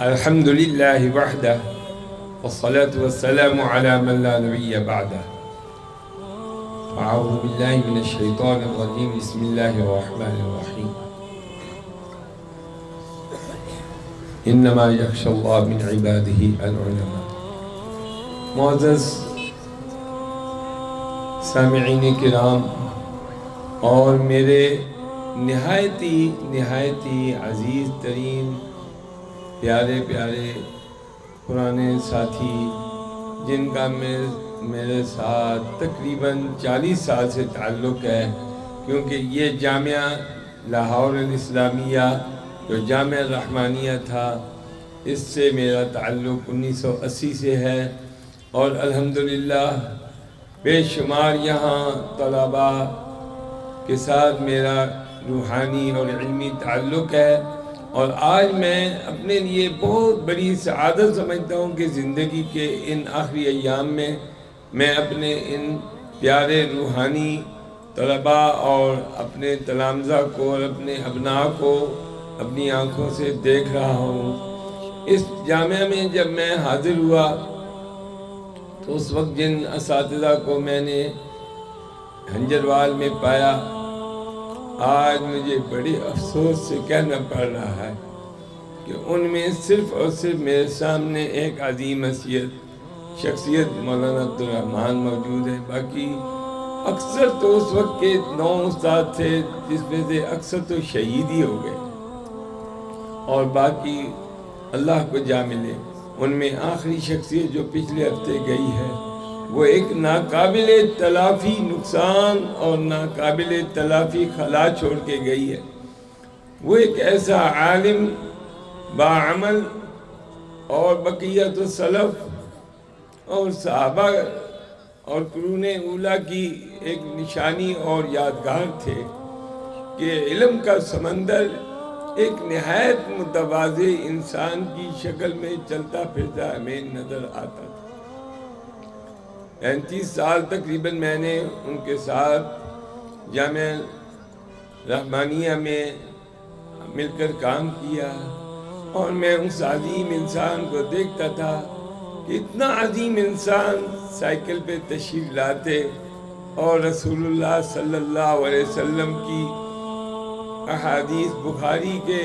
الحمد لله وحده والصلاة والسلام على من لا نبي بعده. أعوذ بالله من الشيطان الرجيم. بسم الله الرحمن الرحيم. إنما يخشى الله من عباده العلماء. معزز سامعین کرام اور میرے نہایتی عزیز ترین پیارے پرانے ساتھی جن کا میرے ساتھ تقریباً 40 سال سے تعلق ہے، کیونکہ یہ جامعہ لاہور الاسلامیہ جو جامعہ رحمانیہ تھا اس سے میرا تعلق 1980 سے ہے، اور الحمدللہ بے شمار یہاں طلباء کے ساتھ میرا روحانی اور علمی تعلق ہے، اور آج میں اپنے لیے بہت بڑی سعادت سمجھتا ہوں کہ زندگی کے ان آخری ایام میں اپنے ان پیارے روحانی طلباء اور اپنے تلامذہ کو اور اپنے ابناء کو اپنی آنکھوں سے دیکھ رہا ہوں۔ اس جامعہ میں جب میں حاضر ہوا تو اس وقت جن اساتذہ کو میں نے ہنجروال میں پایا، آج مجھے بڑے افسوس سے کہنا پڑ رہا ہے کہ ان میں صرف اور صرف میرے سامنے ایک عظیم شخصیت مولانا عبدالرحمن موجود ہے۔ باقی اکثر تو اس وقت کے 9 استاد تھے جس میں سے اکثر تو شہید ہی ہو گئے، اور باقی اللہ کو جا ملے۔ ان میں آخری شخصیت جو پچھلے ہفتے گئی ہے وہ ایک ناقابل تلافی نقصان اور ناقابل تلافی خلا چھوڑ کے گئی ہے۔ وہ ایک ایسا عالم باعمل اور بقیت السلف اور صحابہ اور قرون اولیٰ کی ایک نشانی اور یادگار تھے کہ علم کا سمندر ایک نہایت متواضع انسان کی شکل میں چلتا پھرتا ہمیں نظر آتا تھا۔ 35 سال تقریباً میں نے ان کے ساتھ جامعہ رحمانیہ میں مل کر کام کیا، اور میں اس عظیم انسان کو دیکھتا تھا کہ اتنا عظیم انسان سائیکل پہ تشریف لاتے اور رسول اللہ صلی اللہ علیہ وسلم کی احادیث بخاری کے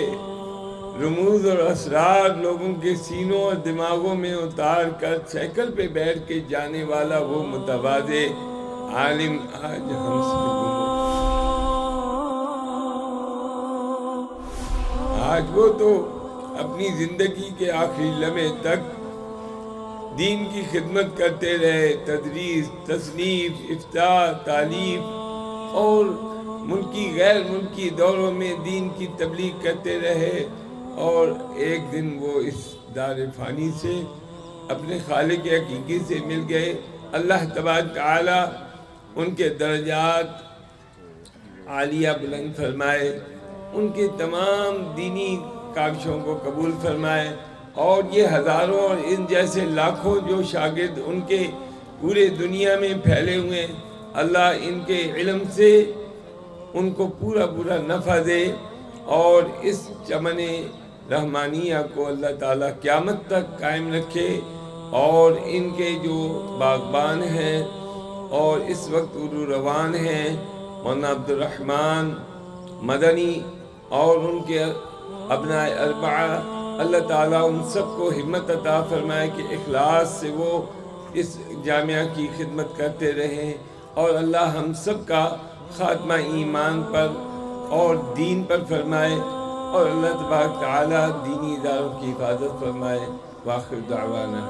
رموز اور اسرار لوگوں کے سینوں اور دماغوں میں اتار کر سائیکل پہ بیٹھ کے جانے والا وہ متواضع عالم آج ہم سے گم ہو۔ آج وہ تو اپنی زندگی کے آخری لمحے تک دین کی خدمت کرتے رہے، تدریس، تصنیف، افتاء، تالیف اور ملکی غیر ملکی دوروں میں دین کی تبلیغ کرتے رہے، اور ایک دن وہ اس دار فانی سے اپنے خالق حقیقی سے مل گئے۔ اللہ تبارک تعالی ان کے درجات عالیہ بلند فرمائے، ان کے تمام دینی کاوشوں کو قبول فرمائے، اور یہ ہزاروں اور ان جیسے لاکھوں جو شاگرد ان کے پورے دنیا میں پھیلے ہوئے ہیں، اللہ ان کے علم سے ان کو پورا نفع دے، اور اس چمن رحمانیہ کو اللہ تعالیٰ قیامت تک قائم رکھے، اور ان کے جو باغبان ہیں اور اس وقت عروج روان ہیں مولانا عبدالرحمن مدنی اور ان کے ابناء اربعہ، اللہ تعالیٰ ان سب کو ہمت عطا فرمائے کہ اخلاص سے وہ اس جامعہ کی خدمت کرتے رہیں، اور اللہ ہم سب کا خاتمہ ایمان پر اور دین پر فرمائے، اور اللہ تبارک تعالیٰ دینی اداروں کی حفاظت فرمائے۔ وآخر دعوانا